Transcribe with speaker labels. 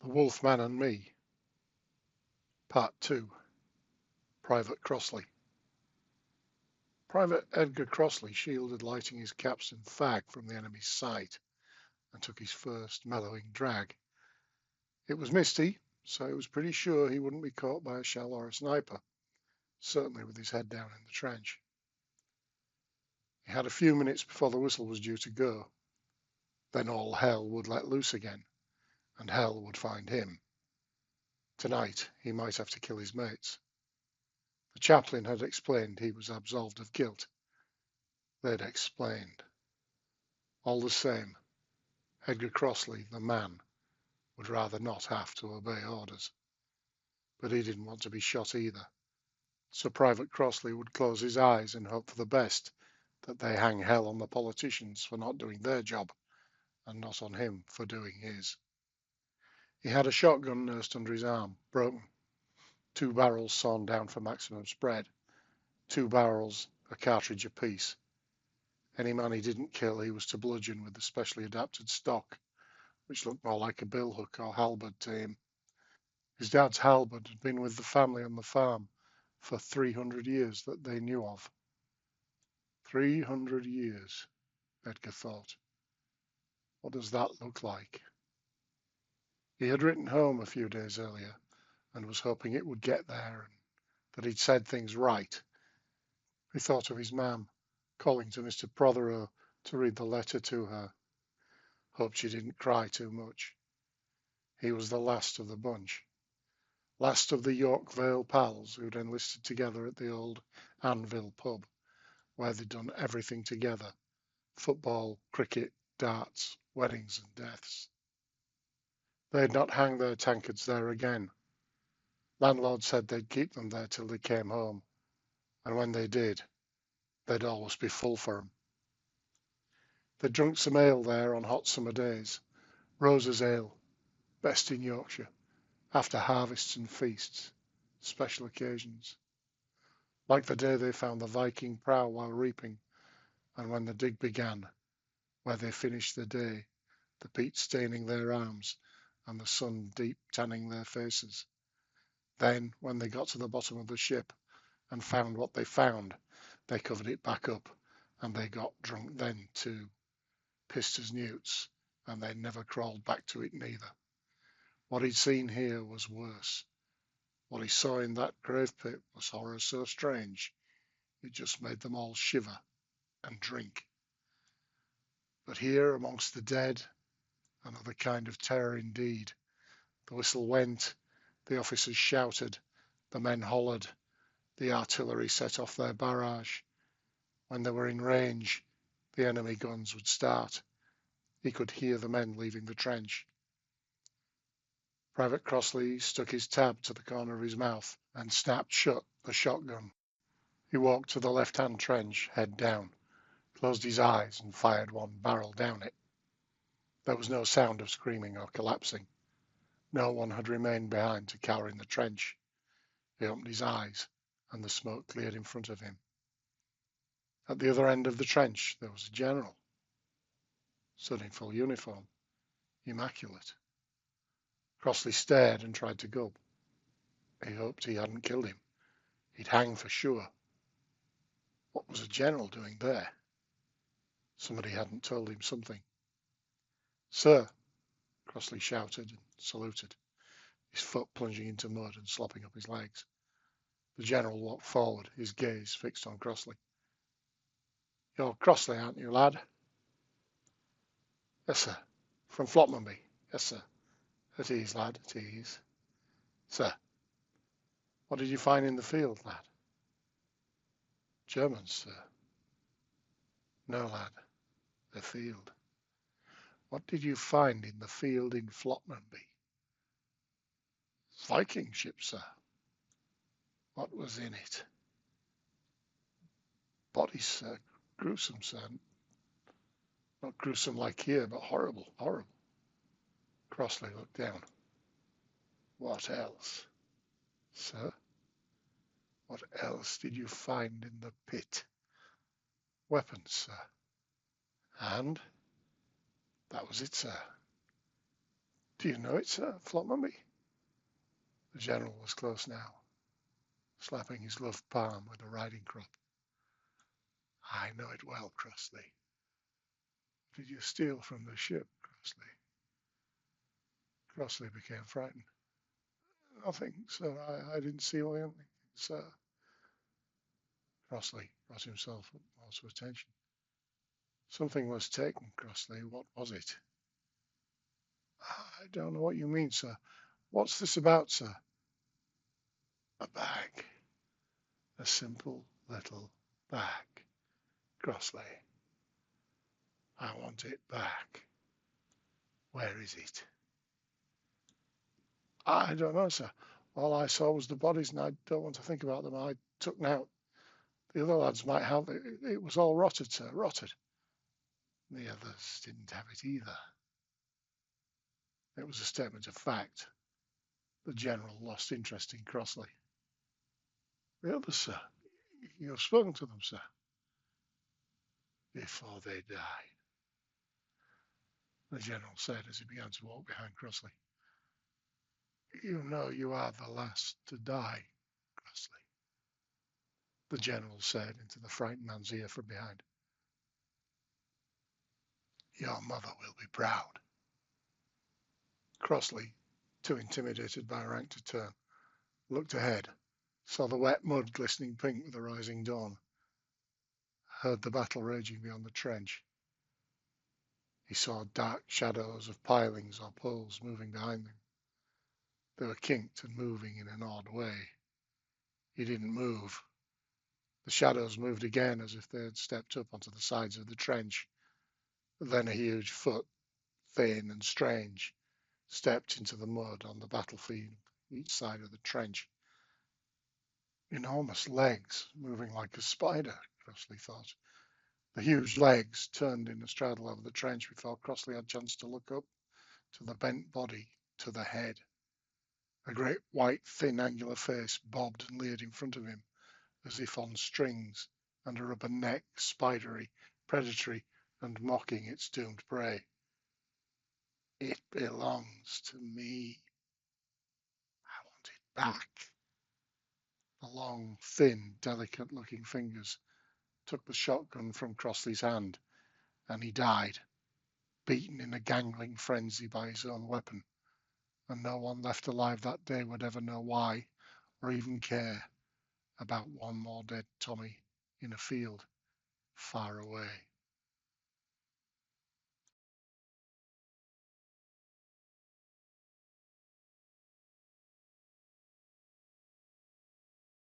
Speaker 1: The Wolfman and Me, Part 2, Private Crossley. Private Edgar Crossley shielded lighting his capstan fag from the enemy's sight and took his first mellowing drag. It was misty, so he was pretty sure he wouldn't be caught by a shell or a sniper, certainly with his head down in the trench. He had a few minutes before the whistle was due to go. Then all hell would let loose again, and hell would find him. Tonight he might have to kill his mates. The chaplain had explained he was absolved of guilt. They'd explained. All the same, Edgar Crossley, the man, would rather not have to obey orders. But he didn't want to be shot either. So Private Crossley would close his eyes and hope for the best, that they hang hell on the politicians for not doing their job, and not on him for doing his. He had a shotgun nursed under his arm, broken, 2 barrels sawn down for maximum spread, 2 barrels a cartridge apiece. Any man he didn't kill he was to bludgeon with the specially adapted stock, which looked more like a billhook or halberd to him. His dad's halberd had been with the family on the farm for 300 years that they knew of. 300 years, Edgar thought. What does that look like? He had written home a few days earlier and was hoping it would get there and that he'd said things right. He thought of his mam, calling to Mr. Prothero to read the letter to her. Hoped she didn't cry too much. He was the last of the bunch. Last of the Yorkvale pals who'd enlisted together at the old Anvil pub, where they'd done everything together: football, cricket, darts, weddings and deaths. They'd not hang their tankards there again. Landlord said they'd keep them there till they came home, and when they did, they'd always be full for 'em. They'd drunk some ale there on hot summer days, Rose's ale, best in Yorkshire, after harvests and feasts, special occasions. Like the day they found the Viking prow while reaping, and when the dig began, where they finished the day, the peat staining their arms and the sun deep tanning their faces. Then, when they got to the bottom of the ship and found what they found, they covered it back up, and they got drunk then too, pissed as newts, and they never crawled back to it neither. What he'd seen here was worse. What he saw in that grave pit was horror so strange, it just made them all shiver and drink. But here, amongst the dead, another kind of terror indeed. The whistle went, the officers shouted, the men hollered, the artillery set off their barrage. When they were in range, the enemy guns would start. He could hear the men leaving the trench. Private Crossley stuck his tab to the corner of his mouth and snapped shut the shotgun. He walked to the left-hand trench, head down, closed his eyes and fired one barrel down it. There was no sound of screaming or collapsing. No one had remained behind to cower in the trench. He opened his eyes and the smoke cleared in front of him. At the other end of the trench there was a general, stood in full uniform, immaculate. Crossley stared and tried to gulp. He hoped he hadn't killed him. He'd hang for sure. What was a general doing there? Somebody hadn't told him something. "Sir," Crossley shouted and saluted, his foot plunging into mud and slopping up his legs. The general walked forward, his gaze fixed on Crossley. "You're Crossley, aren't you, lad?" "Yes, sir. From Flopmanby." "Yes, sir. At ease, lad, at ease." "Sir." "What did you find in the field, lad?" "Germans, sir." "No, lad, the field." "What did you find in the field in Flopmanby?" "Viking ship, sir." "What was in it?" "Bodies, sir. Gruesome, sir. Not gruesome like here, but horrible, horrible." Crossley looked down. "What else?" "Sir?" "What else did you find in the pit?" "Weapons, sir." "And?" "That was it, sir." Do you know it, sir, Flopmummy? The General was close now, slapping his gloved palm with a riding crop. I know it well, Crossley. Did you steal from the ship, Crossley? Crossley became frightened. Nothing, sir. I didn't steal anything, sir. Crossley brought himself more to attention. Something was taken, Crossley. What was it? I don't know what you mean, sir. What's this about, sir? A bag. A simple little bag. Crossley. I want it back. Where is it? I don't know, sir. All I saw was the bodies, and I don't want to think about them. I took them out. The other lads might have it. It was all rotted, sir, rotted. The others didn't have it either. It was a statement of fact. The General lost interest in Crossley. The others, sir. You've spoken to them, sir. Before they died, the General said as he began to walk behind Crossley. You know you are the last to die, Crossley, the General said into the frightened man's ear from behind. Your mother will be proud. Crossley, too intimidated by rank to turn, looked ahead, saw the wet mud glistening pink with the rising dawn, heard the battle raging beyond the trench. He saw dark shadows of pilings or poles moving behind them. They were kinked and moving in an odd way. He didn't move. The shadows moved again as if they had stepped up onto the sides of the trench. Then a huge foot, thin and strange, stepped into the mud on the battlefield each side of the trench. Enormous legs, moving like a spider, Crossley thought. The huge legs turned in a straddle over the trench before Crossley had a chance to look up to the bent body, to the head. A great white, thin, angular face bobbed and leered in front of him, as if on strings, and a rubber neck, spidery, predatory, and mocking its doomed prey. It belongs to me. I want it back. The long, thin, delicate-looking fingers took the shotgun from Crossley's hand, and he died, beaten in a gangling frenzy by his own weapon, and no one left alive that day would ever know why, or even care about one more dead Tommy in a field far away.